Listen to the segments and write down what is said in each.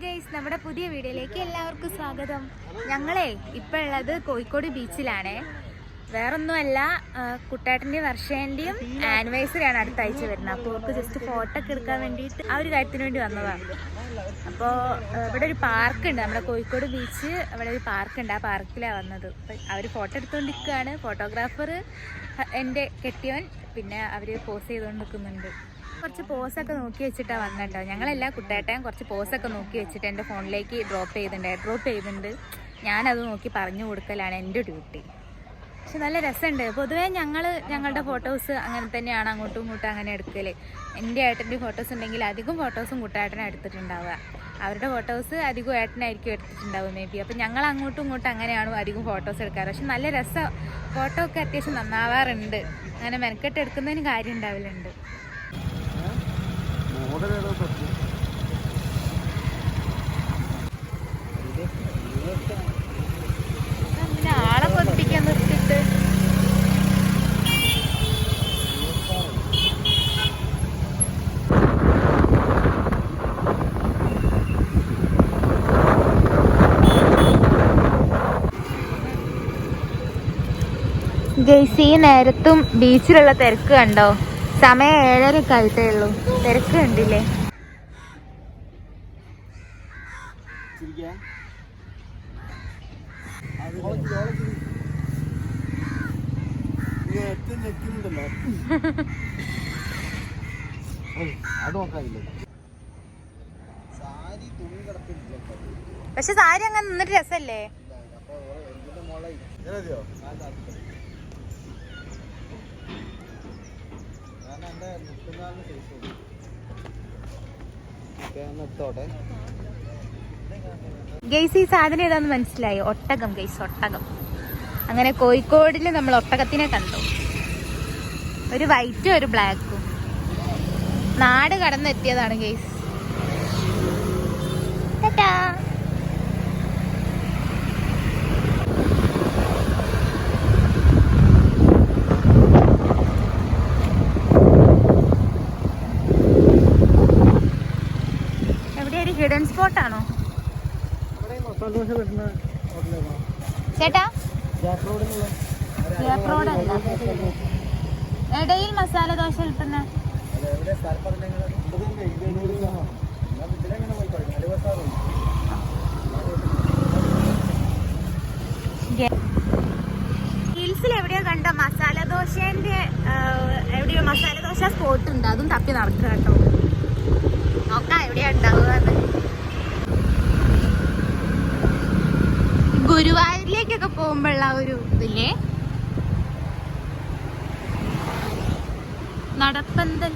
Guys, നമ്മുടെ പുതിയ വീഡിയോയിലേക്ക് എല്ലാവർക്കും സ്വാഗതം. ഞങ്ങളെ ഇപ്പോൾ ഉള്ളത് കോഴിക്കോട് ബീച്ചിലാണ്. വേറൊന്നുമല്ല, കുട്ടേട്ടൻ്റെയും വർഷേൻ്റെയും ആനിവേഴ്സറിയാണ് അടുത്ത ആഴ്ച വരുന്നത്. അപ്പോൾ അവർക്ക് ജസ്റ്റ് ഫോട്ടോ ഒക്കെ എടുക്കാൻ വേണ്ടിയിട്ട് ആ ഒരു കാര്യത്തിന് വേണ്ടി വന്നതാണ്. അപ്പോൾ ഇവിടെ ഒരു പാർക്കുണ്ട്, നമ്മുടെ കോഴിക്കോട് ബീച്ച് ഇവിടെ ഒരു പാർക്കുണ്ട്. ആ പാർക്കിലാണ് വന്നത്. അപ്പം അവർ ഫോട്ടോ എടുത്തുകൊണ്ടിരിക്കുകയാണ്. ഫോട്ടോഗ്രാഫർ എൻ്റെ കെട്ടിയവൻ, പിന്നെ അവർ പോസ് ചെയ്തുകൊണ്ട് നിൽക്കുന്നുണ്ട്. കുറച്ച് പോസൊക്കെ നോക്കി വെച്ചിട്ടാണ് വന്നിട്ടോ. ഞങ്ങളെല്ലാം കുട്ടേട്ടൻ കുറച്ച് പോസൊക്കെ നോക്കി വെച്ചിട്ട് എൻ്റെ ഫോണിലേക്ക് ഡ്രോപ്പ് ചെയ്തിട്ടുണ്ട്. ഞാനത് നോക്കി പറഞ്ഞു കൊടുക്കലാണ് എൻ്റെ ഡ്യൂട്ടി. പക്ഷെ നല്ല രസമുണ്ട്. പൊതുവേ ഞങ്ങളുടെ ഫോട്ടോസ് അങ്ങനെ തന്നെയാണ്, അങ്ങോട്ടും ഇങ്ങോട്ടും അങ്ങനെ എടുക്കൽ. എൻ്റെ ഏട്ടൻ്റെ ഫോട്ടോസ് ഉണ്ടെങ്കിൽ അധികം ഫോട്ടോസും കുട്ടേട്ടനാണ് എടുത്തിട്ടുണ്ടാവുക. അവരുടെ ഫോട്ടോസ് അധികം ഏട്ടനായിരിക്കും എടുത്തിട്ടുണ്ടാവുക മേ ബി. അപ്പം ഞങ്ങൾ അങ്ങോട്ടും ഇങ്ങോട്ടും അങ്ങനെയാണ് അധികം ഫോട്ടോസ് എടുക്കാറ്. പക്ഷെ നല്ല രസം, ഫോട്ടോ ഒക്കെ അത്യാവശ്യം നന്നാവാറുണ്ട്. അങ്ങനെ മെനക്കെട്ട് എടുക്കുന്നതിന് കാര്യം ഉണ്ടാവലുണ്ട്. അങ്ങനെ ആളെ കൊതിപ്പിക്കാൻ നിർത്തിയിട്ട് ഗൈസ്, ഈ നേരത്തും ബീച്ചിലുള്ള തിരക്ക് കണ്ടോ? സമയം 7:30 ആയിട്ടേ ഉള്ളൂ. തിരക്ക് കണ്ടില്ലേ? പക്ഷെ സാരി അങ്ങനെ നിന്നിട്ട് രസല്ലേ? ഗൈസ്, ഈ സാധനം ഏതാന്ന് മനസ്സിലായി? ഒട്ടകം ഗൈസ്, ഒട്ടകം. അങ്ങനെ കോഴിക്കോടില് നമ്മൾ ഒട്ടകത്തിനെ കണ്ടു. ഒരു വൈറ്റും ഒരു ബ്ലാക്കും. നാട് കടന്നെത്തിയതാണ് ഗൈസ്. ടാറ്റാ. ഹിഡൻ സ്പോട്ടാണോ ചേട്ടാ? ഗ്യാപ്പ് റോഡല്ല, ഇടയിൽ മസാല ദോശ കിട്ടുന്ന ഹിൽസിൽ എവിടെയോ കണ്ട മസാല ദോശേന്റെ എവിടെയോ മസാല ദോശ സ്പോട്ട് ഉണ്ട്. അതും തപ്പി നടക്കുക കേട്ടോ. നോക്കാം എവിടെയാ ഉണ്ടാവുക. ഗുരുവായൂരിലേക്കൊക്കെ പോകുമ്പോഴുള്ള ഒരു ഇതില്ലേ, നടപ്പന്തൽ.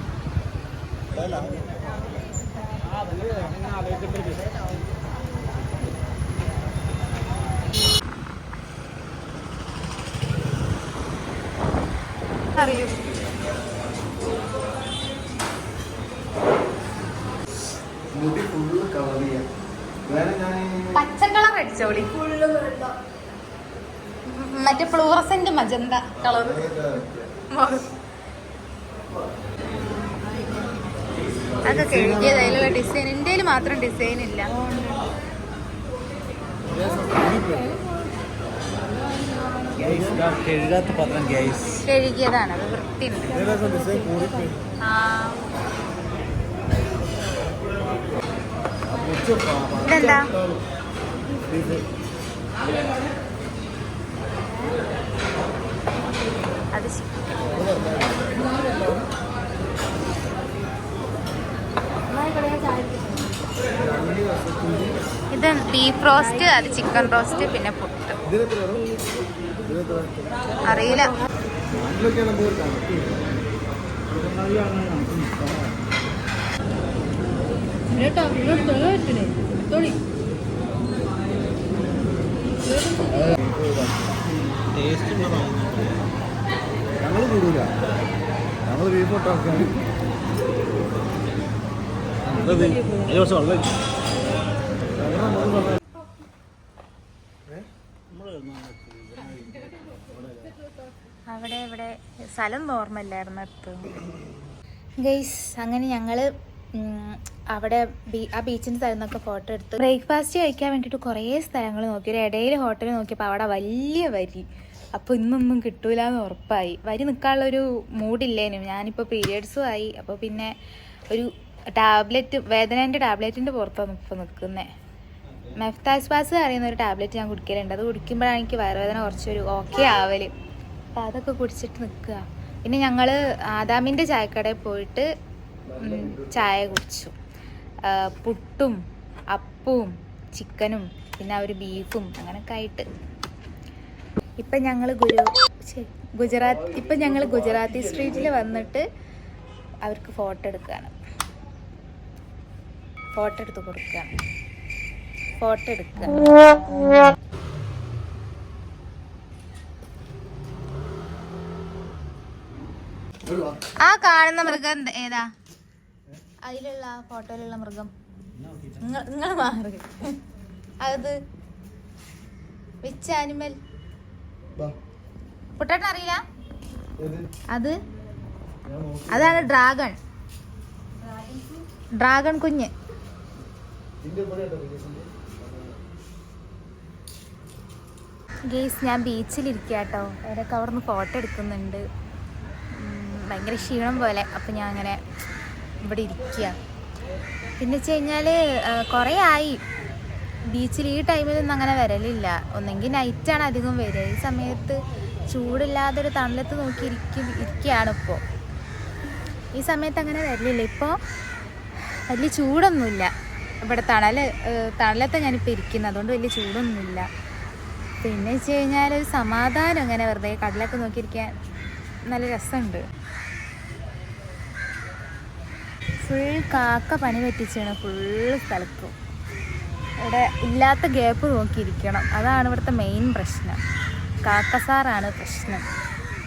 അറിയൂ പച്ചക്കളർ അടിച്ചോളി, മറ്റേ ഫ്ലൂറസെന്റ് മജന്ത കളർ. അതൊക്കെ എഴുതിയതായാലുള്ള ഡിസൈൻ. ഇന്ത്യയിൽ മാത്രം ഡിസൈൻ ഇല്ല. കഴുകിയതാണ്, അത് വൃത്തിയുണ്ട്. ഇതെന്താ? അത് ഇത് ബീഫ് റോസ്റ്റ്, അത് ചിക്കൻ റോസ്റ്റ്, പിന്നെ പുട്ട്. അറിയില്ല. ഞങ്ങൾ കൂടൂല, ഞങ്ങൾ ബീഫ് ഇട്ടാക്കാണ്. അവിടെ ഇവിടെ സ്ഥലം ഓർമ്മയില്ലായിരുന്നു അടുത്ത്. ഗൈസ്, അങ്ങനെ ഞങ്ങൾ അവിടെ ആ ബീച്ചിൻ്റെ സ്ഥലം നിന്നൊക്കെ ഫോട്ടോ എടുത്ത് ബ്രേക്ക്ഫാസ്റ്റ് കഴിക്കാൻ വേണ്ടിയിട്ട് കുറേ സ്ഥലങ്ങൾ നോക്കി. ഒരു ഇടയിൽ ഹോട്ടൽ നോക്കിയപ്പോൾ അവിടെ വലിയ വരി. അപ്പോൾ ഇന്നൊന്നും കിട്ടൂല എന്ന് ഉറപ്പായി. വരി നിൽക്കാനുള്ളൊരു മൂഡില്ലേനും. ഞാനിപ്പോൾ പീരിയഡ്സും ആയി. അപ്പോൾ പിന്നെ ഒരു ടാബ്ലറ്റ്, വേദനേൻ്റെ ടാബ്ലറ്റിൻ്റെ പുറത്താണ് ഇപ്പോൾ നിൽക്കുന്നത്. മെഫ്താൽസ്പാസ് അറിയുന്ന ഒരു ടാബ്ലറ്റ് ഞാൻ കുടിക്കലുണ്ട്. അത് കുടിക്കുമ്പോഴാണ് എനിക്ക് വയറുവേദന കുറച്ചൊരു ഓക്കെ ആവൽ. അപ്പോൾ അതൊക്കെ കുടിച്ചിട്ട് നിൽക്കുക. പിന്നെ ഞങ്ങൾ ആദാമിൻ്റെ ചായക്കടയിൽ പോയിട്ട് ചായ കുടിച്ചു. പുട്ടും അപ്പവും ചിക്കനും പിന്നെ ഒരു ബീഫും അങ്ങനെയൊക്കെ ആയിട്ട്. ഇപ്പം ഞങ്ങൾ ഗുജറാത്തി സ്ട്രീറ്റിൽ വന്നിട്ട് അവർക്ക് ഫോട്ടോ എടുക്കുകയാണ്. ഫോട്ടോ എടുത്ത് കൊടുക്കുകയാണ്. ഫോട്ടോ എടുക്കുക. ആ കാണുന്ന മൃഗം ഏതാ? അതിലുള്ള ഫോട്ടോയിലുള്ള മൃഗം നിങ്ങൾ മാറി. അത് വിച്ച് ആനിമൽ? പൊട്ടാട്ടൻ അറിയില്ല? അതാണ് ഡ്രാഗൺ കുഞ്ഞ്. ഗേസ്, ഞാൻ ബീച്ചിലിരിക്കുക കേട്ടോ. അവരൊക്കെ അവിടെ നിന്ന് ഫോട്ടോ എടുക്കുന്നുണ്ട്. ഭയങ്കര ക്ഷീണം പോലെ. അപ്പം ഞാൻ അങ്ങനെ ഇവിടെ ഇരിക്കുക. പിന്നെ വെച്ച് കഴിഞ്ഞാൽ കുറേ ആയി ബീച്ചിൽ ഈ ടൈമിലൊന്നും അങ്ങനെ വരലില്ല. ഒന്നെങ്കിൽ നൈറ്റാണ് അധികം വരിക. ഈ സമയത്ത് ചൂടില്ലാതൊരു തണലത്ത് നോക്കി ഇരിക്കുകയാണ് ഇപ്പോൾ. ഈ സമയത്ത് അങ്ങനെ വരലില്ല. ഇപ്പോൾ വലിയ ചൂടൊന്നുമില്ല. ഇവിടെ തണലത്ത് ഞാനിപ്പോൾ ഇരിക്കുന്നത്. അതുകൊണ്ട് വലിയ ചൂടൊന്നുമില്ല. പിന്നെ വെച്ച് കഴിഞ്ഞാൽ ഒരു സമാധാനം, അങ്ങനെ വെറുതെ കടലൊക്കെ നോക്കിയിരിക്കാൻ നല്ല രസമുണ്ട്. ഫുൾ കാക്ക പണി പറ്റിച്ചാണ് ഫുള്ള് സ്ഥലത്തും. ഇവിടെ ഇല്ലാത്ത ഗ്യാപ്പ് നോക്കിയിരിക്കണം. അതാണ് ഇവിടുത്തെ മെയിൻ പ്രശ്നം. കാക്കസാറാണ് പ്രശ്നം.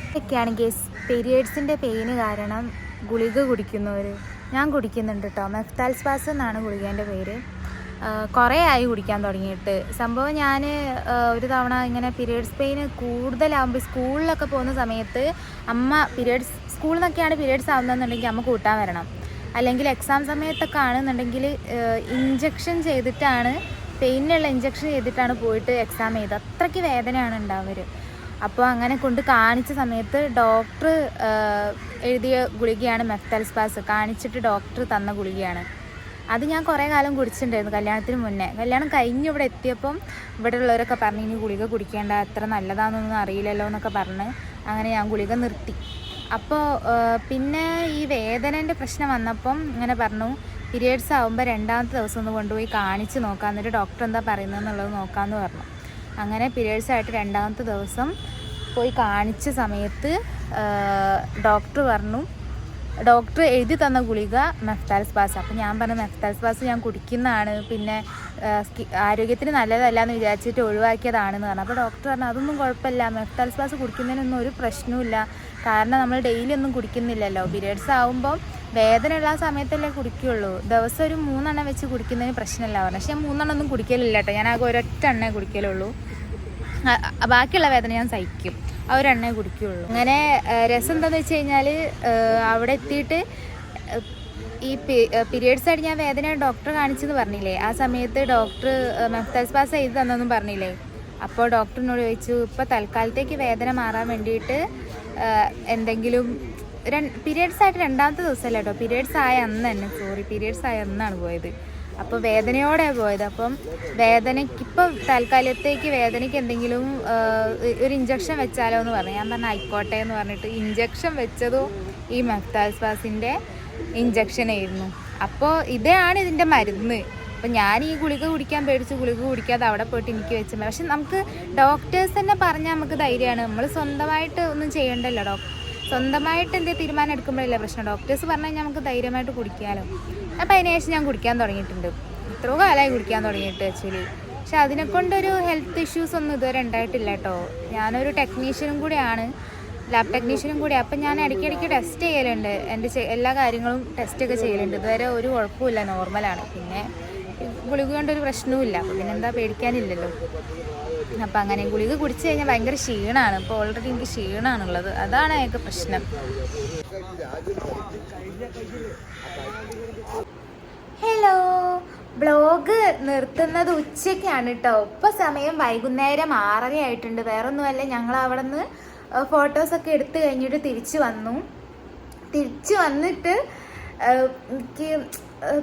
ഇതൊക്കെയാണ് കേസ്. പീരിയഡ്സിൻ്റെ പെയിന് കാരണം ഗുളിക കുടിക്കുന്നവർ. ഞാൻ കുടിക്കുന്നുണ്ട് കേട്ടോ. മെഫ്താൽസ്പാസ് എന്നാണ് ഗുളികേൻ്റെ പേര്. കുറേ ആയി കുടിക്കാൻ തുടങ്ങിയിട്ട്. സംഭവം ഞാൻ ഒരു തവണ ഇങ്ങനെ പീരിയഡ്സ് പെയിന് കൂടുതലാകുമ്പോൾ സ്കൂളിലൊക്കെ പോകുന്ന സമയത്ത് സ്കൂളിൽ നിന്നൊക്കെയാണ് പീരിയഡ്സ് ആവുന്നതെന്നുണ്ടെങ്കിൽ അമ്മ കൂട്ടാൻ വരണം. അല്ലെങ്കിൽ എക്സാം സമയത്തൊക്കെ ആണെന്നുണ്ടെങ്കിൽ ഇഞ്ചക്ഷൻ ചെയ്തിട്ടാണ്, പെയിനുള്ള ഇഞ്ചക്ഷൻ ചെയ്തിട്ടാണ് പോയിട്ട് എക്സാം ചെയ്തത്. അത്രയ്ക്ക് വേദനയാണ് ഉണ്ടാവർ. അപ്പോൾ അങ്ങനെ കൊണ്ട് കാണിച്ച സമയത്ത് ഡോക്ടർ എഴുതിയ ഗുളികയാണ് മെഫ്താൽസ്പാസ്. കാണിച്ചിട്ട് ഡോക്ടർ തന്ന ഗുളികയാണ്. അത് ഞാൻ കുറേ കാലം കുടിച്ചിട്ടുണ്ടായിരുന്നു കല്യാണത്തിന് മുന്നേ. കല്യാണം കഴിഞ്ഞ് ഇവിടെ എത്തിയപ്പം ഇവിടെ ഉള്ളവരൊക്കെ പറഞ്ഞു ഇനി ഗുളിക കുടിക്കേണ്ട, അത്ര നല്ലതാണെന്നൊന്നും അറിയില്ലല്ലോ എന്നൊക്കെ പറഞ്ഞ് അങ്ങനെ ഞാൻ ഗുളിക നിർത്തി. അപ്പോൾ പിന്നെ ഈ വേദനേൻ്റെ പ്രശ്നം വന്നപ്പം ഇങ്ങനെ പറഞ്ഞു പീരിയഡ്സ് ആകുമ്പോൾ 2ാമത്തെ ദിവസം ഒന്ന് കൊണ്ടുപോയി കാണിച്ച് നോക്കാം, എന്നിട്ട് ഡോക്ടർ എന്താ പറയുന്നതെന്നുള്ളത് നോക്കാമെന്ന് പറഞ്ഞു. അങ്ങനെ പീരിയഡ്സ് ആയിട്ട് 2ാമത്തെ ദിവസം പോയി കാണിച്ച സമയത്ത് ഡോക്ടർ എഴുതി തന്ന ഗുളിക മെഫ്താൽസ്പാസ്. അപ്പോൾ ഞാൻ പറഞ്ഞു മെഫ്താൽസ്പാസ് ഞാൻ കുടിക്കുന്നതാണ്, പിന്നെ ആരോഗ്യത്തിന് നല്ലതല്ല എന്ന് വിചാരിച്ചിട്ട് ഒഴിവാക്കിയതാണെന്ന് പറഞ്ഞു. അപ്പോൾ ഡോക്ടർ പറഞ്ഞു അതൊന്നും കുഴപ്പമില്ല, മെഫ്താൽസ്പാസ് കുടിക്കുന്നതിനൊന്നും ഒരു പ്രശ്നവുമില്ല. കാരണം നമ്മൾ ഡെയിലി ഒന്നും കുടിക്കുന്നില്ലല്ലോ. പീരിയഡ്സ് ആകുമ്പോൾ വേദനയുള്ള ആ സമയത്തല്ലേ കുടിക്കുകയുള്ളൂ. ദിവസം ഒരു 3 എണ്ണം വെച്ച് കുടിക്കുന്നതിന് പ്രശ്നമില്ല പറഞ്ഞു. പക്ഷെ ഞാൻ 3 എണ്ണം ഒന്നും കുടിക്കലില്ല കേട്ടോ. ഞാൻ ആകെ ഒരൊറ്റ എണ്ണേ കുടിക്കലുള്ളൂ. ബാക്കിയുള്ള വേദന ഞാൻ സഹിക്കും. ആ ഒരു എണ്ണേ കുടിക്കുകയുള്ളൂ. അങ്ങനെ രസം എന്താണെന്ന് വെച്ച് കഴിഞ്ഞാൽ അവിടെ എത്തിയിട്ട് ഈ പീരിയഡ്സ് ആയിട്ട് ഞാൻ വേദന ഡോക്ടറെ കാണിച്ചെന്ന് പറഞ്ഞില്ലേ, ആ സമയത്ത് ഡോക്ടർ മെഫ്താൽസ്പാസ് എഴുതി തന്നെന്നും പറഞ്ഞില്ലേ. അപ്പോൾ ഡോക്ടറിനോട് ചോദിച്ചു ഇപ്പോൾ തൽക്കാലത്തേക്ക് വേദന മാറാൻ വേണ്ടിയിട്ട് എന്തെങ്കിലും പീരിയഡ്സ് ആയിട്ട് 2ാമത്തെ ദിവസമല്ല കേട്ടോ, പീരിയഡ്സ് ആയ അന്നാണ് പോയത്. അപ്പോൾ വേദനയോടെ പോയത്. അപ്പം വേദനയ്ക്കിപ്പോൾ തൽക്കാലത്തേക്ക് വേദനയ്ക്ക് എന്തെങ്കിലും ഒരു ഇഞ്ചക്ഷൻ വെച്ചാലോ എന്ന് പറഞ്ഞു. ഞാൻ പറഞ്ഞു ആയിക്കോട്ടെ എന്ന് പറഞ്ഞിട്ട് ഇഞ്ചക്ഷൻ വെച്ചതും ഈ മെഫ്താൽസ്പാസിൻ്റെ ഇഞ്ചക്ഷനായിരുന്നു. അപ്പോൾ ഇതാണ് ഇതിൻ്റെ മരുന്ന്. അപ്പം ഞാൻ ഈ ഗുളിക കുടിക്കാൻ പേടിച്ച് ഗുളിക കുടിക്കാതെ അവിടെ പോയിട്ട് എനിക്ക് വെച്ചാൽ പക്ഷെ നമുക്ക് ഡോക്ടേഴ്സ് തന്നെ പറഞ്ഞാൽ നമുക്ക് ധൈര്യമാണ്. നമ്മൾ സ്വന്തമായിട്ട് ഒന്നും ചെയ്യണ്ടല്ലോ. സ്വന്തമായിട്ട് എന്തെങ്കിലും തീരുമാനം എടുക്കുമ്പോഴല്ലേ പ്രശ്നം. ഡോക്ടേഴ്സ് പറഞ്ഞു കഴിഞ്ഞാൽ നമുക്ക് ധൈര്യമായിട്ട് കുടിക്കാമല്ലോ. അപ്പോൾ അതിനുശേഷം ഞാൻ കുടിക്കാൻ തുടങ്ങിയിട്ടുണ്ട്. എത്രയോ കാലമായി കുടിക്കാൻ തുടങ്ങിയിട്ട് ആക്ച്വലി. പക്ഷെ അതിനെക്കൊണ്ടൊരു ഹെൽത്ത് ഇഷ്യൂസ് ഒന്നും ഇതുവരെ ഉണ്ടായിട്ടില്ല കേട്ടോ. ഞാനൊരു ടെക്നീഷ്യനും കൂടിയാണ്, ലാബ് ടെക്നീഷ്യനും കൂടി. അപ്പം ഞാൻ ഇടയ്ക്കിടയ്ക്ക് ടെസ്റ്റ് ചെയ്യലുണ്ട്. എൻ്റെ എല്ലാ കാര്യങ്ങളും ടെസ്റ്റൊക്കെ ചെയ്യലുണ്ട്. ഇതുവരെ ഒരു കുഴപ്പമില്ല, നോർമലാണ്. പിന്നെ ഗുളിക കൊണ്ടൊരു പ്രശ്നവുമില്ല. അപ്പോൾ പിന്നെന്താ പേടിക്കാനില്ലല്ലോ. അപ്പം അങ്ങനെ ഗുളിക കുടിച്ച് കഴിഞ്ഞാൽ ഭയങ്കര ക്ഷീണമാണ്. ഇപ്പോൾ ഓൾറെഡി എനിക്ക് ക്ഷീണമാണുള്ളത്. അതാണ് ഏക പ്രശ്നം. ഹലോ, ബ്ലോഗ് നിർത്തുന്നത് ഉച്ചയ്ക്കാണ് കേട്ടോ. ഇപ്പം സമയം വൈകുന്നേരം 6:30 ആയിട്ടുണ്ട്. വേറൊന്നുമല്ല, ഞങ്ങൾ അവിടെ നിന്ന് ഫോട്ടോസൊക്കെ എടുത്തു കഴിഞ്ഞിട്ട് തിരിച്ചു വന്നിട്ട് എനിക്ക്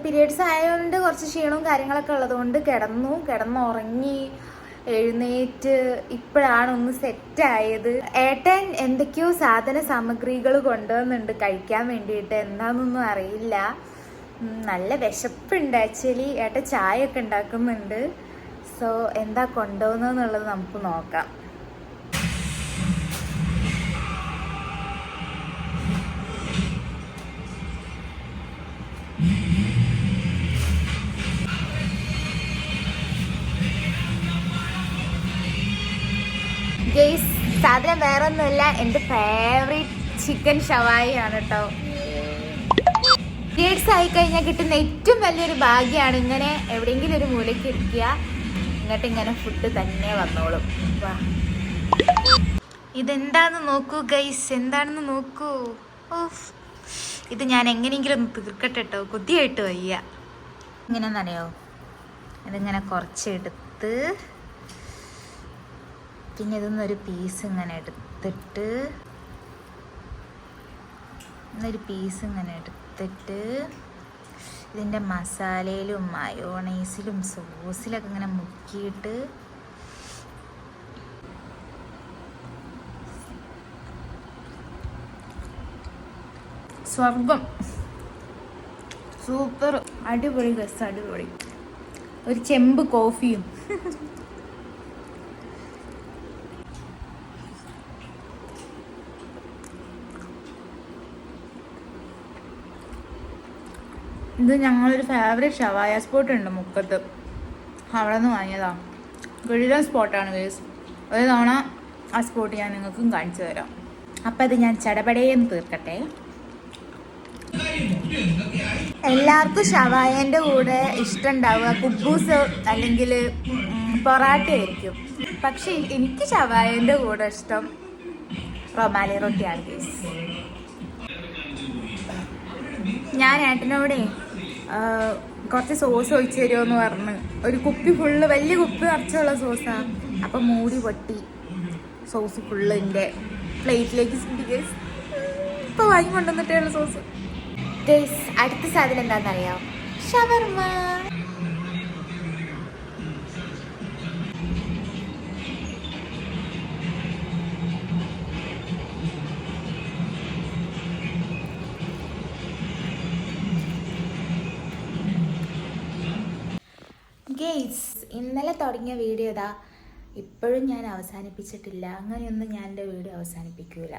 പീരിയഡ്സ് ആയതുകൊണ്ട് കുറച്ച് ക്ഷീണവും കാര്യങ്ങളൊക്കെ ഉള്ളതുകൊണ്ട് കിടന്നുറങ്ങി എഴുന്നേറ്റ് ഇപ്പോഴാണ് ഒന്ന് സെറ്റായത്. ഏട്ടൻ എന്തൊക്കെയോ സാധന സാമഗ്രികൾ കൊണ്ടുവന്നുണ്ട് കഴിക്കാൻ വേണ്ടിയിട്ട്. എന്താണെന്നൊന്നും അറിയില്ല. നല്ല വിശപ്പുണ്ട് ആക്ച്വലി. ഏട്ടൻ ചായ ഒക്കെ ഉണ്ടാക്കുന്നുണ്ട്. സോ എന്താ കൊണ്ടുവന്നെന്നുള്ളത് നമുക്ക് നോക്കാം. ഗെയ്സ്, സാധനം വേറെ ഒന്നുമില്ല, എൻ്റെ ഫേവറേറ്റ് ചിക്കൻ ഷവായി ആണ് കേട്ടോ. പീരിയഡ്സ് ആയിക്കഴിഞ്ഞാൽ കിട്ടുന്ന ഏറ്റവും വലിയൊരു ഭാഗ്യമാണ് ഇങ്ങനെ എവിടെയെങ്കിലും ഒരു മൂലയ്ക്ക് ഇരിക്കുക, എന്നിട്ട് ഇങ്ങനെ ഫുഡ് തന്നെ വന്നോളും. വാ, ഇതെന്താന്ന് നോക്കൂ ഗൈസ്, എന്താണെന്ന് നോക്കൂ. ഓഫ്, ഇത് ഞാൻ എങ്ങനെയെങ്കിലും ഒന്ന് തീർക്കട്ടെ കേട്ടോ, കൊതിയായിട്ട് വയ്യ. ഇങ്ങനെയെന്നറിയോ, ഇതിങ്ങനെ കുറച്ചെടുത്ത് പിന്നെ ഇതൊന്നൊരു പീസ് ഇങ്ങനെ എടുത്തിട്ട് ഇതിൻ്റെ മസാലയിലും മയോണൈസിലും സോസിലൊക്കെ ഇങ്ങനെ മുക്കിയിട്ട് സ്വർഗം. സൂപ്പർ, അടിപൊളി ഗസ്, അടിപൊളി. ഒരു ചെമ്പ് കോഫിയും. ഇത് ഞങ്ങളൊരു ഫേവറേറ്റ് ഷവായ സ്പോട്ട് ഉണ്ട് മുക്കത്ത്, അവിടെ നിന്ന് വാങ്ങിയതാ. ഗുരുതര സ്പോട്ടാണ് ഗൈസ്. ഒരു തവണ ആ സ്പോട്ട് ഞാൻ നിങ്ങൾക്കും കാണിച്ചു തരാം. അപ്പം അത് ഞാൻ ചടപടയെന്ന് തീർക്കട്ടെ. എല്ലാവർക്കും ഷവായേൻ്റെ കൂടെ ഇഷ്ടമുണ്ടാവുക കുബൂസ് അല്ലെങ്കിൽ പൊറാട്ട ആയിരിക്കും. പക്ഷെ എനിക്ക് ഷവായേൻ്റെ കൂടെ ഇഷ്ടം റൊമാലി റൊട്ടിയാണ് ഗൈസ്. ഞാൻ ഏട്ടനോടെ കുറച്ച് സോസ് ഒഴിച്ച് തരുമോയെന്ന് പറഞ്ഞ് ഒരു കുപ്പി ഫുള്ള്, വലിയ കുപ്പി നിറച്ചുള്ള സോസാണ്. അപ്പം മൂടി പൊട്ടി സോസ് ഫുള്ള് എൻ്റെ പ്ലേറ്റിലേക്ക് ഗൈസ്. ഇപ്പോൾ വാങ്ങി കൊണ്ടുവന്നിട്ടുള്ള സോസ് ഗൈസ്. അടുത്ത സാധനം എന്താണെന്നറിയാം? ഷവർമ. ഗെയ്സ്, ഇന്നലെ തുടങ്ങിയ വീഡിയോ ഇതാ ഇപ്പോഴും ഞാൻ അവസാനിപ്പിച്ചിട്ടില്ല. അങ്ങനെയൊന്നും ഞാൻ എൻ്റെ വീഡിയോ അവസാനിപ്പിക്കൂല.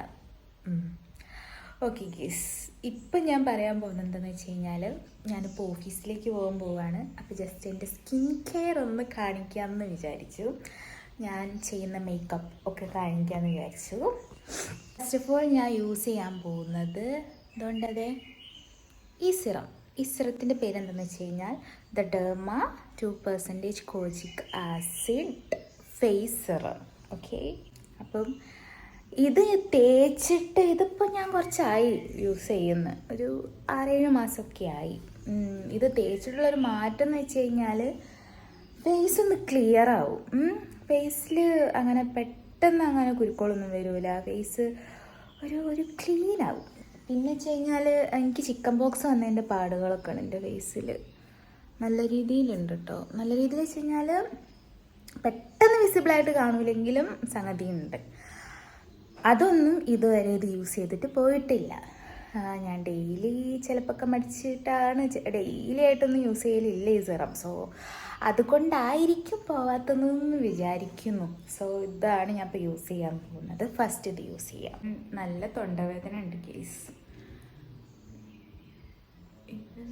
ഓക്കെ ഗെയ്സ്, ഇപ്പം ഞാൻ പറയാൻ പോകുന്നത് എന്താണെന്ന് വെച്ച് കഴിഞ്ഞാൽ, ഞാനിപ്പോൾ ഓഫീസിലേക്ക് പോവാണ്. അപ്പോൾ ജസ്റ്റ് എൻ്റെ സ്കിൻ കെയർ ഒന്ന് കാണിക്കാമെന്ന് വിചാരിച്ചു. ഞാൻ ചെയ്യുന്ന മേക്കപ്പ് ഒക്കെ കാണിക്കാമെന്ന് വിചാരിച്ചു. ഫസ്റ്റ് ഓഫ് ഓൾ ഞാൻ യൂസ് ചെയ്യാൻ പോകുന്നത് ഇതുകൊണ്ടതേ ഈ സിറത്തിൻ്റെ പേരെന്താണെന്ന് വെച്ച് കഴിഞ്ഞാൽ the derma 2% kojic acid face serum. Okay, അപ്പം ഇത് തേച്ചിട്ട് ഇതിപ്പോൾ ഞാൻ കുറച്ചായി യൂസ് ചെയ്യുന്നു, ഒരു 6-7 മാസമൊക്കെ ആയി. ഇത് തേച്ചിട്ടുള്ളൊരു മാറ്റം എന്ന് വെച്ച് കഴിഞ്ഞാൽ ഫേസ് ഒന്ന് ക്ലിയർ ആവും. ഫേസിൽ അങ്ങനെ പെട്ടെന്ന് അങ്ങനെ കുരുക്കളൊന്നും വരില്ല. ഫേസ് ഒരു ക്ലീൻ ആവും. പിന്നെ വെച്ച് കഴിഞ്ഞാൽ എനിക്ക് ചിക്കൻ ബോക്സ് വന്നതിൻ്റെ പാടുകളൊക്കെ ഉണ്ട് എൻ്റെ ഫേസിൽ. നല്ല രീതിയിലുണ്ട് കേട്ടോ. നല്ല രീതിയിൽ വെച്ച് കഴിഞ്ഞാൽ പെട്ടെന്ന് വിസിബിളായിട്ട് കാണൂലെങ്കിലും സംഗതിയുണ്ട്. അതൊന്നും ഇതുവരെ ഇത് യൂസ് ചെയ്തിട്ട് പോയിട്ടില്ല. ഞാൻ ഡെയിലി ചിലപ്പോൾ മടിച്ചിട്ടാണ് ഡെയിലി ആയിട്ടൊന്നും യൂസ് ചെയ്യലില്ല ഈ സിറം. സോ അതുകൊണ്ടായിരിക്കും പോവാത്തതെന്ന് വിചാരിക്കുന്നു. സോ ഇതാണ് ഞാൻ ഇപ്പോൾ യൂസ് ചെയ്യാൻ പോകുന്നത്. ഫസ്റ്റ് ഇത് യൂസ് ചെയ്യാം. നല്ല തൊണ്ടവേദന ഉണ്ട് കേസ്. ഇത്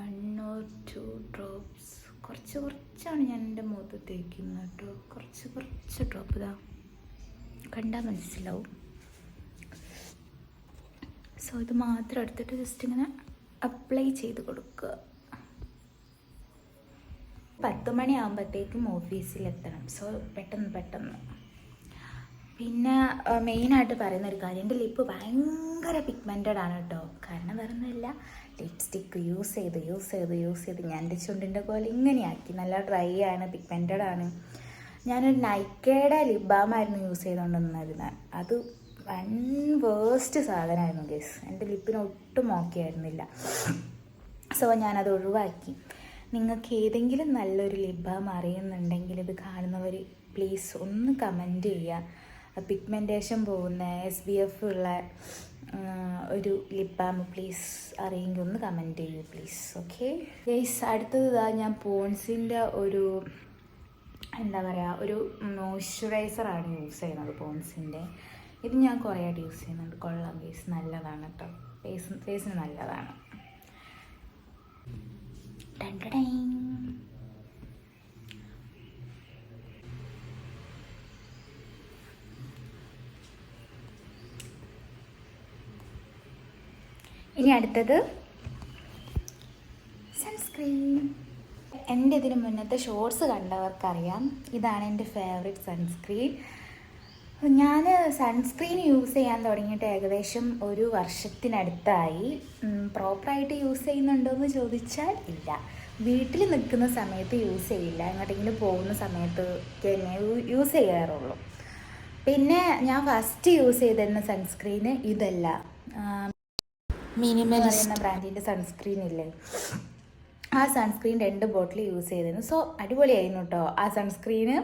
1 or 2 ഡ്രോപ്സ് കുറച്ചാണ് ഞാൻ എൻ്റെ മുഖത്ത് തേക്കുന്നത് കേട്ടോ. കുറച്ച് ഡ്രോപ്പ് ഇതാ കണ്ടാൽ മനസ്സിലാവും. സോ ഇത് മാത്രം എടുത്തിട്ട് ജസ്റ്റ് ഇങ്ങനെ അപ്ലൈ ചെയ്ത് കൊടുക്കുക. 10 മണിയാകുമ്പോഴത്തേക്കും ഓഫീസിലെത്തണം. സോ പെട്ടെന്ന് പിന്നെ മെയിനായിട്ട് പറയുന്ന ഒരു കാര്യം, എൻ്റെ ലിപ്പ് ഭയങ്കര പിഗ്മെൻറ്റഡ് ആണ് കേട്ടോ. കാരണം വേറൊന്നുമില്ല, ലിപ്സ്റ്റിക്ക് യൂസ് ചെയ്ത് ഞാൻ എൻ്റെ ചുണ്ടിൻ്റെ പോലെ ഇങ്ങനെയാക്കി. നല്ല ഡ്രൈ ആണ്, പിഗ്മെൻറ്റഡ് ആണ്. ഞാനൊരു നൈക്കയുടെ ലിപ് ബാമായിരുന്നു യൂസ് ചെയ്തുകൊണ്ടിരുന്നത്. അത് വൺ വേസ്റ്റ് സാധനമായിരുന്നു ഗൈസ്. എൻ്റെ ലിപ്പിന് ഒട്ടും ഓക്കെ ആയിരുന്നില്ല. സോ ഞാനത് ഒഴിവാക്കി. നിങ്ങൾക്ക് ഏതെങ്കിലും നല്ലൊരു ലിപ് ബാം അറിയുന്നുണ്ടെങ്കിൽ ഇത് കാണുന്നവർ പ്ലീസ് ഒന്ന് കമൻറ്റ് ചെയ്യുക. പിഗ്മെൻറ്റേഷൻ പോകുന്ന SPF ഉള്ള ഒരു ലിപ് ബാം പ്ലീസ് അറിയെങ്കിൽ ഒന്ന് കമൻറ്റ് ചെയ്യൂ പ്ലീസ്. ഓക്കെ ഗൈസ്, അടുത്തത് ഞാൻ പോൺസിൻ്റെ ഒരു എന്താ പറയുക, ഒരു മോയ്സ്ചറൈസറാണ് യൂസ് ചെയ്യുന്നത് പോൺസിൻ്റെ. ഇത് ഞാൻ കുറേ ആയിട്ട് യൂസ് ചെയ്യുന്നുണ്ട്. കൊള്ളാം ഗൈസ്, നല്ലതാണ് കേട്ടോ, ഫേസിന് നല്ലതാണ്. ഇനി അടുത്തത് സൺസ്ക്രീൻ. എൻ്റെ ഇതിന് മുന്നത്തെ ഷോർട്സ് കണ്ടവർക്കറിയാം, ഇതാണ് എൻ്റെ ഫേവറേറ്റ് സൺസ്ക്രീൻ. ഞാൻ സൺസ്ക്രീൻ യൂസ് ചെയ്യാൻ തുടങ്ങിയിട്ട് ഏകദേശം ഒരു വർഷത്തിനടുത്തായി. പ്രോപ്പറായിട്ട് യൂസ് ചെയ്യുന്നുണ്ടോ എന്ന് ചോദിച്ചാൽ ഇല്ല. വീട്ടിൽ നിൽക്കുന്ന സമയത്ത് യൂസ് ചെയ്യില്ല, എങ്ങോട്ടെങ്കിലും പോകുന്ന സമയത്ത് തന്നെ യൂസ് ചെയ്യാറുള്ളൂ. പിന്നെ ഞാൻ ഫസ്റ്റ് യൂസ് ചെയ്തിരുന്ന സൺസ്ക്രീന് ഇതല്ല, മിനിമലിസ്റ്റ് എന്ന ബ്രാൻഡിൻ്റെ സൺസ്ക്രീൻ ഇല്ലേ, ആ സൺസ്ക്രീൻ 2 ബോട്ടിൽ യൂസ് ചെയ്തിരുന്നു. സോ അടിപൊളിയായിരുന്നു കേട്ടോ ആ സൺസ്ക്രീന്.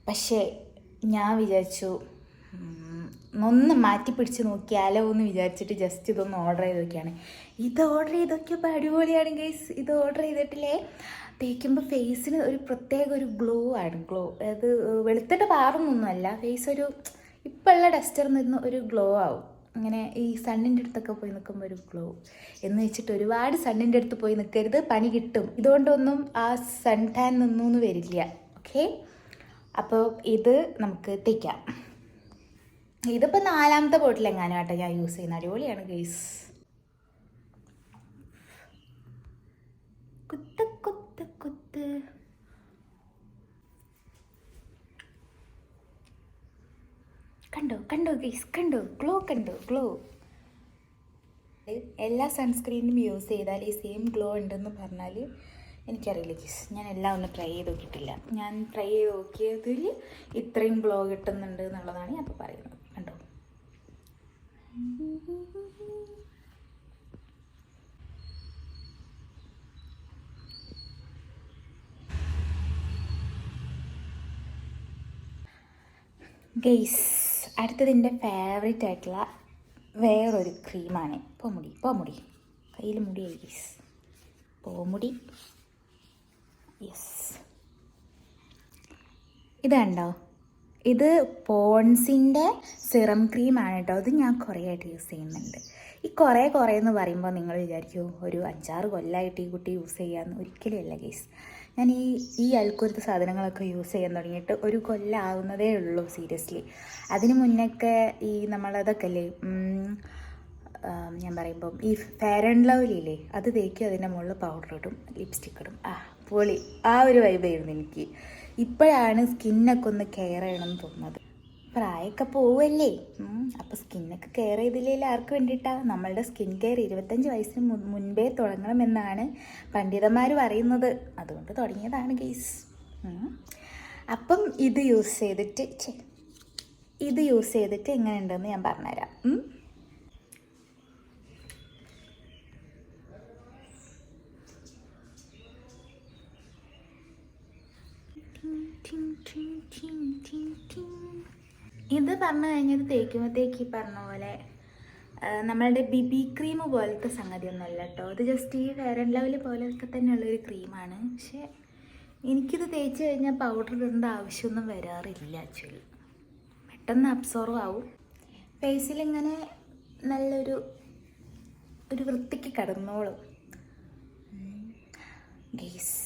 പക്ഷേ ഞാൻ വിചാരിച്ചു ഒന്ന് മാറ്റി പിടിച്ച് നോക്കിയാലോ എന്ന് വിചാരിച്ചിട്ട് ജസ്റ്റ് ഇതൊന്ന് ഓർഡർ ചെയ്ത് നോക്കിയാണ്. ഇത് ഓർഡർ ചെയ്ത് നോക്കിയപ്പോൾ അടിപൊളിയാണ് ഗൈസ്. ഇത് ഓർഡർ ചെയ്തിട്ടില്ലേ, തേക്കുമ്പോൾ ഫേസിന് ഒരു പ്രത്യേക ഒരു ഗ്ലോ ആണ്. അത് വെളുത്തിട്ട് പാറുന്നൊന്നുമല്ല, ഫേസ് ഒരു ഇപ്പോഴുള്ള ഡസ്റ്ററിൽ നിന്ന് ഒരു ഗ്ലോ ആവും. അങ്ങനെ ഈ സണ്ണിൻ്റെ അടുത്തൊക്കെ പോയി നിൽക്കുമ്പോൾ ഒരു ഗ്ലോ എന്ന് വെച്ചിട്ട് ഒരുപാട് സണ്ണിൻ്റെ അടുത്ത് പോയി നിൽക്കരുത്, പണി കിട്ടും. ഇതുകൊണ്ടൊന്നും ആ സൺ ടാൻ നിന്നൊന്നും വരില്ല. ഓക്കെ, അപ്പോൾ ഇത് നമുക്ക് തേക്കാം. ഇതിപ്പോൾ 4ാമത്തെ ബോട്ടിൽ എങ്ങാനും കേട്ടോ ഞാൻ യൂസ് ചെയ്യുന്ന. അടിപൊളിയാണ് ഗൈസ്. കുത്ത് കുത്ത് കുത്ത്. കണ്ടോ ഗൈസ്, കണ്ടോ ഗ്ലോ. എല്ലാ സൺസ്ക്രീനും യൂസ് ചെയ്താൽ ഈ സെയിം ഗ്ലോ ഉണ്ടെന്ന് പറഞ്ഞാൽ എനിക്കറിയില്ല ഗൈസ്. ഞാൻ എല്ലാം ഒന്ന് ട്രൈ ചെയ്ത് നോക്കിയിട്ടില്ല. ഞാൻ ട്രൈ ചെയ്ത് നോക്കിയതിൽ ഇത്രയും ഗ്ലോ കിട്ടുന്നുണ്ട് എന്നുള്ളതാണ് ഞാൻ ഇപ്പോൾ പറയുന്നത്. കണ്ടോ, ഗൈസ് അടുത്തതിൻ്റെ ഫേവറേറ്റ് ആയിട്ടുള്ള വേറൊരു ക്രീമാണ് പോമുടി. കയ്യിൽ മുടിയായി ഗൈസ്, പോമുടി. യെസ്, ഇത് കണ്ടോ, ഇത് പോൺസിൻ്റെ സിറം ക്രീമാണ് കേട്ടോ. ഇത് ഞാൻ കുറേ ആയിട്ട് യൂസ് ചെയ്യുന്നുണ്ട്. ഈ കുറേ എന്ന് പറയുമ്പോൾ നിങ്ങൾ വിചാരിക്കുമോ ഒരു 5-6 കൊല്ലമായിട്ട് ഈ കുട്ടി യൂസ് ചെയ്യാമെന്ന്? ഒരിക്കലും അല്ല ഗൈസ്. ഞാൻ ഈ അൽക്കുരുത്ത സാധനങ്ങളൊക്കെ യൂസ് ചെയ്യാൻ തുടങ്ങിയിട്ട് ഒരു കൊല്ലം ആവുന്നതേ ഉള്ളൂ സീരിയസ്ലി. അതിന് മുന്നൊക്കെ ഈ നമ്മളതൊക്കെ അല്ലേ, ഞാൻ പറയുമ്പം ഈ ഫെയർ ആൻഡ് ലവ്ലിയില്ലേ, അത് തേക്കും, അതിൻ്റെ മുകളിൽ പൗഡർ ഇടും, ലിപ്സ്റ്റിക്ക് ഇടും. പൊളി, ആ ഒരു വൈബായിരുന്നു എനിക്ക്. ഇപ്പോഴാണ് സ്കിന്നൊക്കെ ഒന്ന് കെയർ ചെയ്യണമെന്ന് തോന്നുന്നത്. പ്രായമൊക്കെ പോവല്ലേ, അപ്പോൾ സ്കിന്നൊക്കെ കെയർ ചെയ്തില്ലെങ്കിൽ ആർക്ക് വേണ്ടിയിട്ടാണ്? നമ്മളുടെ സ്കിൻ കെയർ 25 വയസ്സിന് മുൻപേ തുടങ്ങണമെന്നാണ് പണ്ഡിതന്മാർ പറയുന്നത്. അതുകൊണ്ട് തുടങ്ങിയതാണ് ഗൈസ്. അപ്പം ഇത് യൂസ് ചെയ്തിട്ട് എങ്ങനെയുണ്ടെന്ന് ഞാൻ പറഞ്ഞുതരാം. ഇത് പറഞ്ഞു കഴിഞ്ഞത് തേക്കുമ്പോഴത്തേക്ക് ഈ പറഞ്ഞ പോലെ നമ്മളുടെ BB ക്രീം പോലത്തെ സംഗതിയൊന്നുമല്ല കേട്ടോ. ഇത് ജസ്റ്റ് ഈ ഫെയർ ആൻഡ് ലവ്ലി പോലെയൊക്കെ തന്നെയുള്ളൊരു ക്രീമാണ്. പക്ഷേ എനിക്കിത് തേച്ച് കഴിഞ്ഞാൽ പൗഡർ ഇടേണ്ട ആവശ്യമൊന്നും വരാറില്ല. ആക്ച്വലി പെട്ടെന്ന് അബ്സോർവ് ആവും. ഫേസിലിങ്ങനെ നല്ലൊരു വൃത്തിക്ക് കിടന്നോളും. ഗെയ്സ്,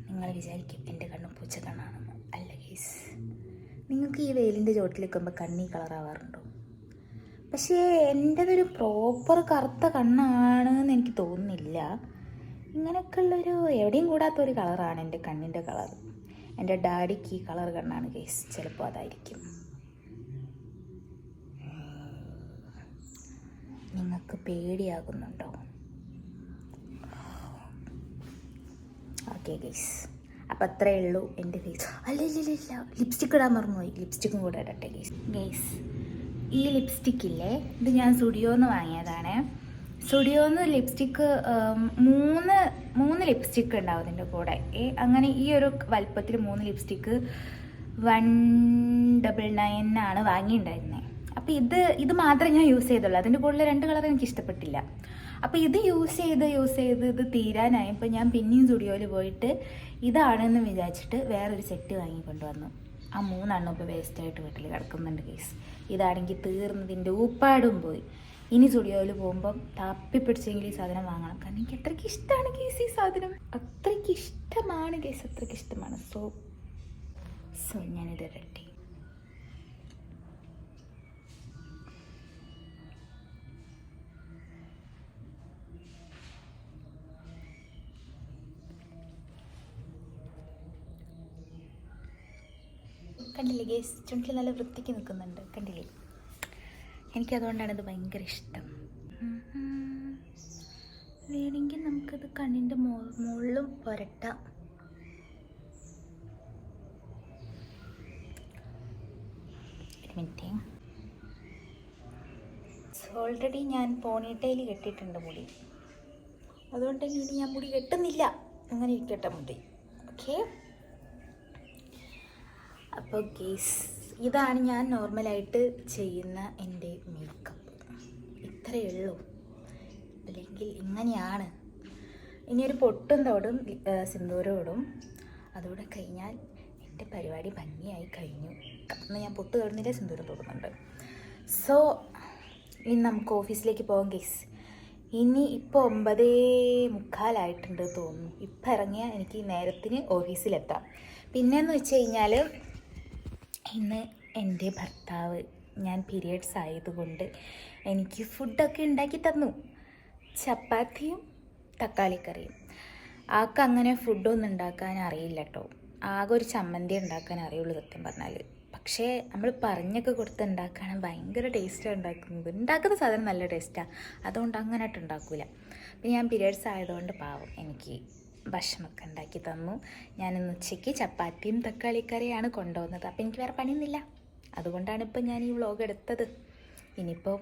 നിങ്ങൾ വിചാരിക്കും എൻ്റെ കണ്ണ് പൂച്ച കണ്ണാണെന്ന്. അല്ല ഗെയ്സ്, നിങ്ങൾക്ക് ഈ വെയിലിൻ്റെ ചോട്ടിൽ നിൽക്കുമ്പോൾ കണ്ണീ കളറാവാറുണ്ടോ? പക്ഷേ എൻ്റെതൊരു പ്രോപ്പർ കറുത്ത കണ്ണാണെന്ന് എനിക്ക് തോന്നുന്നില്ല. ഇങ്ങനെയൊക്കെയുള്ളൊരു എവിടെയും കൂടാത്തൊരു കളറാണ് എൻ്റെ കണ്ണിൻ്റെ കളർ. എൻ്റെ ഡാഡിക്ക് ഈ കളർ കണ്ണാണ് ഗെയ്സ്, ചിലപ്പോൾ അതായിരിക്കും. നിങ്ങൾക്ക് പേടിയാകുന്നുണ്ടോ? ഓക്കെ ഗൈസ്, അപ്പം അത്രയേ ഉള്ളൂ എൻ്റെ ഫേസ്. അല്ല ലിപ്സ്റ്റിക്ക് ഇടാൻ മറന്നുപോയി. ലിപ്സ്റ്റിക്കും കൂടെ ഇടട്ടെ ഗൈസ്. ഈ ലിപ്സ്റ്റിക്കില്ലേ, ഇത് ഞാൻ സ്റ്റുഡിയോന്ന് വാങ്ങിയതാണ്. സ്റ്റുഡിയോന്ന് ലിപ്സ്റ്റിക്ക് മൂന്ന് ലിപ്സ്റ്റിക്ക് ഉണ്ടാവും ഇതിൻ്റെ കൂടെ. അങ്ങനെ ഈ ഒരു വലുപ്പത്തിൽ 3 ലിപ്സ്റ്റിക്ക് 199 വാങ്ങിയിട്ടുണ്ടായിരുന്നത്. അപ്പോൾ ഇത് മാത്രമേ ഞാൻ യൂസ് ചെയ്തുള്ളൂ. അതിൻ്റെ കൂടുതൽ 2 കളർ എനിക്ക് ഇഷ്ടപ്പെട്ടില്ല. അപ്പോൾ ഇത് യൂസ് ചെയ്ത് ഇത് തീരാനായപ്പോൾ ഞാൻ പിന്നെയും സ്റ്റുഡിയോയിൽ പോയിട്ട് ഇതാണെന്ന് വിചാരിച്ചിട്ട് വേറൊരു സെറ്റ് വാങ്ങിക്കൊണ്ടുവന്നു. ആ 3 ഇപ്പോൾ വേസ്റ്റായിട്ട് വീട്ടിൽ കിടക്കുന്നുണ്ട് കേസ്. ഇതാണെങ്കിൽ തീർന്നതിൻ്റെ ഊപ്പാടും പോയി. ഇനി സ്റ്റുഡിയോയിൽ പോകുമ്പം തപ്പി പിടിച്ചെങ്കിൽ ഈ സാധനം വാങ്ങണം. കാരണം എനിക്ക് അത്രയ്ക്ക് ഇഷ്ടമാണ് കേസ് ഈ സാധനം. അത്രയ്ക്ക് ഇഷ്ടമാണ് കേസ്, അത്രയ്ക്ക് ഇഷ്ടമാണ്. സോ ഞാനിത് ഇടട്ടെ. കണ്ടില്ലേ ഗേസ്, ചുണ്ടിൽ നല്ല വൃത്തിക്ക് നിൽക്കുന്നുണ്ട്, കണ്ടില്ലേ? എനിക്കതുകൊണ്ടാണ് ഇത് ഭയങ്കര ഇഷ്ടം. വേണമെങ്കിൽ നമുക്കത് കണ്ണിൻ്റെ മുകളിലും പുരട്ടാം. മിനിറ്റ്. ഓൾറെഡി ഞാൻ പോണിട്ടയിൽ കെട്ടിയിട്ടുണ്ട് മുടി, അതുകൊണ്ട് ഇനി ഞാൻ മുടി കെട്ടുന്നില്ല. അങ്ങനെ ഇരിക്കട്ടെ മുടി. ഓക്കെ. അപ്പോൾ ഗേസ്, ഇതാണ് ഞാൻ നോർമലായിട്ട് ചെയ്യുന്ന എൻ്റെ മേക്കപ്പ്. ഇത്രയേ ഉള്ളൂ. അല്ലെങ്കിൽ ഇങ്ങനെയാണ്. ഇനി ഒരു പൊട്ടും തോടും സിന്ദൂരം ഇടും. അതുകൂടെ കഴിഞ്ഞാൽ എൻ്റെ പരിപാടി ഭംഗിയായി കഴിഞ്ഞു. അന്ന് ഞാൻ പൊട്ട് തൊടുന്നില്ല, സിന്ദൂരം തൊടുന്നുണ്ട്. സോ ഇനി നമുക്ക് ഓഫീസിലേക്ക് പോകാം ഗേസ്. ഇനി ഇപ്പോൾ 9:45 തോന്നുന്നു. ഇപ്പം ഇറങ്ങിയാൽ എനിക്ക് നേരത്തിന് ഓഫീസിലെത്താം. പിന്നെയെന്ന് വെച്ച് കഴിഞ്ഞാൽ ഇന്ന് എൻ്റെ ഭർത്താവ്, ഞാൻ പീരിയഡ്സ് ആയതുകൊണ്ട് എനിക്ക് ഫുഡൊക്കെ ഉണ്ടാക്കി തന്നു. ചപ്പാത്തിയും തക്കാളിക്കറിയും. ആൾക്ക് അങ്ങനെ ഫുഡൊന്നും ഉണ്ടാക്കാൻ അറിയില്ല കേട്ടോ. ആകെ ഒരു ചമ്മന്തി ഉണ്ടാക്കാൻ അറിയുള്ളൂ സത്യം പറഞ്ഞാൽ. പക്ഷേ നമ്മൾ പറഞ്ഞൊക്കെ കൊടുത്ത് ഉണ്ടാക്കുകയാണെങ്കിൽ ഭയങ്കര ടേസ്റ്റാണ് ഉണ്ടാക്കുന്നത്. ഉണ്ടാക്കുന്ന സാധനം നല്ല ടേസ്റ്റാണ്. അതുകൊണ്ട് അങ്ങനെയായിട്ട് ഉണ്ടാക്കില്ല. പിന്നെ ഞാൻ പീരിയഡ്സ് ആയതുകൊണ്ട് പാവം എനിക്ക് ഭക്ഷണമൊക്കെ ഉണ്ടാക്കി തന്നു. ഞാനിന്ന് ഉച്ചയ്ക്ക് ചപ്പാത്തിയും തക്കാളിക്കറിയാണ് കൊണ്ടുവന്നത്. അപ്പോൾ എനിക്ക് വേറെ പണിയൊന്നുമില്ല. അതുകൊണ്ടാണ് ഇപ്പം ഞാൻ ഈ വ്ളോഗ് എടുത്തത്. ഇനിയിപ്പം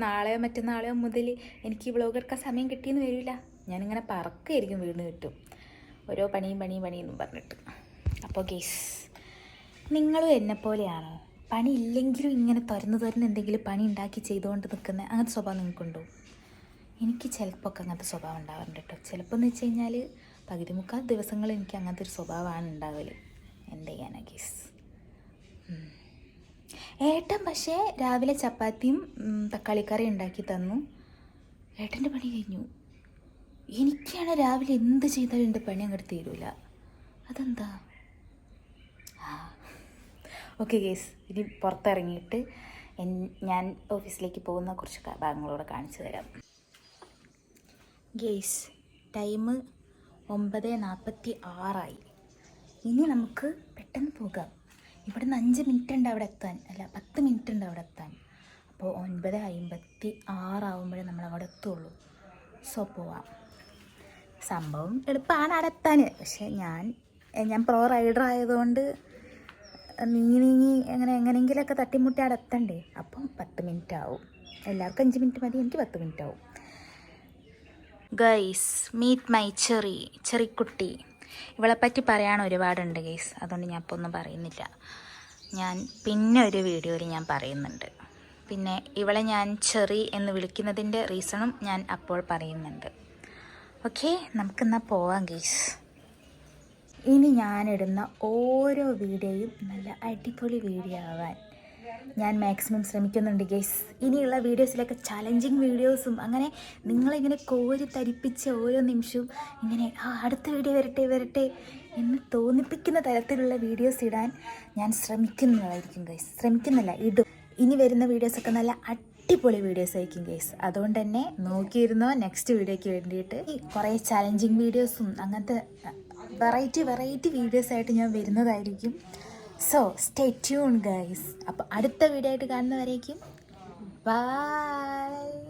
നാളെയോ മറ്റന്നാളെയോ മുതൽ എനിക്ക് ഈ വ്ളോഗ് എടുക്കാൻ സമയം കിട്ടിയെന്ന് വരില്ല. ഞാനിങ്ങനെ പറക്കായിരിക്കും വീടിന് ചുറ്റും ഓരോ പണിയെന്നും പറഞ്ഞിട്ട്. അപ്പോൾ ഗേസ്, നിങ്ങളും എന്നെപ്പോലെയാണോ? പണി ഇല്ലെങ്കിലും ഇങ്ങനെ തുറന്ന് എന്തെങ്കിലും പണി ഉണ്ടാക്കി ചെയ്തുകൊണ്ട് നിൽക്കുന്ന അങ്ങനത്തെ സ്വഭാവം നിങ്ങൾക്കുണ്ടോ? എനിക്ക് ചിലപ്പോൾ ഒക്കെ അങ്ങനത്തെ സ്വഭാവം ഉണ്ടാവാറുണ്ട് കേട്ടോ. ചിലപ്പോൾ എന്ന് വെച്ച് കഴിഞ്ഞാൽ 13 ദിവസങ്ങൾ എനിക്ക് അങ്ങനത്തെ ഒരു സ്വഭാവമാണ് ഉണ്ടാവൽ. എന്ത് ചെയ്യാനാ ഗേസ്. ഏട്ടൻ പക്ഷേ രാവിലെ ചപ്പാത്തിയും തക്കാളിക്കറി ഉണ്ടാക്കി തന്നു. ഏട്ടൻ്റെ പണി കഴിഞ്ഞു. എനിക്കാണ് രാവിലെ എന്ത് ചെയ്താലും എൻ്റെ പണി അങ്ങോട്ട് തീരൂല. അതെന്താ? ഓക്കെ ഗേസ്, ഇനി പുറത്തിറങ്ങിയിട്ട് ഞാൻ ഓഫീസിലേക്ക് പോകുന്ന കുറച്ച് ഭാഗങ്ങളൂടെ കാണിച്ചു തരാം. Guys, time 9:46. ഇനി നമുക്ക് പെട്ടെന്ന് പോകാം. ഇവിടുന്ന് 5 മിനിറ്റ് ഉണ്ട് അവിടെ എത്താൻ. അല്ല, 10 മിനിറ്റ് ഉണ്ട് അവിടെ എത്താൻ. അപ്പോൾ 9:56 ആകുമ്പോഴേ നമ്മൾ അവിടെ എത്തുള്ളൂ. സോ പോവാം. സംഭവം എളുപ്പമാണ് അവിടെ എത്താൻ. പക്ഷേ ഞാൻ പ്രോ റൈഡർ ആയതുകൊണ്ട് നീങ്ങി എങ്ങനെയെങ്കിലുമൊക്കെ തട്ടിമുട്ടി അവിടെ എത്തണ്ടേ. അപ്പം 10 മിനിറ്റ് ആവും. എല്ലാവർക്കും 5 മിനിറ്റ് മതി, എനിക്ക് 10 മിനിറ്റ് ആവും. Guys, meet my Cherikkutty. ഇവളെപ്പറ്റി പറയാൻ ഒരുപാടുണ്ട് ഗൈസ്. അതുകൊണ്ട് ഞാൻ ഇപ്പോൾ ഒന്നും പറയുന്നില്ല. ഞാൻ പിന്നെ ഒരു വീഡിയോയിൽ ഞാൻ പറയുന്നുണ്ട്. പിന്നെ ഇവളെ ഞാൻ ചെറി എന്ന് വിളിക്കുന്നതിൻ്റെ റീസണും ഞാൻ അപ്പോൾ പറയുന്നുണ്ട്. ഓക്കെ, നമുക്കെന്നാൽ പോവാം ഗൈസ്. ഇനി ഞാനിടുന്ന ഓരോ വീഡിയോയും നല്ല അടിപൊളി വീഡിയോ ആവാൻ ഞാൻ മാക്സിമം ശ്രമിക്കുന്നുണ്ട് ഗൈസ്. ഇനിയുള്ള വീഡിയോസിലൊക്കെ ചലഞ്ചിങ് വീഡിയോസും അങ്ങനെ നിങ്ങളിങ്ങനെ കോരി തരിപ്പിച്ച ഓരോ നിമിഷവും ഇങ്ങനെ അടുത്ത വീഡിയോ വരട്ടെ എന്ന് തോന്നിപ്പിക്കുന്ന തരത്തിലുള്ള വീഡിയോസ് ഇടാൻ ഞാൻ ശ്രമിക്കുന്നതായിരിക്കും ഗൈസ്. ഇടും. ഇനി വരുന്ന വീഡിയോസൊക്കെ നല്ല അടിപൊളി വീഡിയോസ് ആയിരിക്കും ഗൈസ്. അതുകൊണ്ട് തന്നെ നോക്കിയിരുന്നോ നെക്സ്റ്റ് വീഡിയോയ്ക്ക് വേണ്ടിയിട്ട്. കുറേ ചലഞ്ചിങ് വീഡിയോസും അങ്ങനത്തെ വെറൈറ്റി വീഡിയോസ് ആയിട്ട് ഞാൻ വരുന്നതായിരിക്കും. So stay tune guys. അപ്പോൾ അടുത്ത വീഡിയോ ആയിട്ട് കാണുന്നവരേക്കും ബൈ.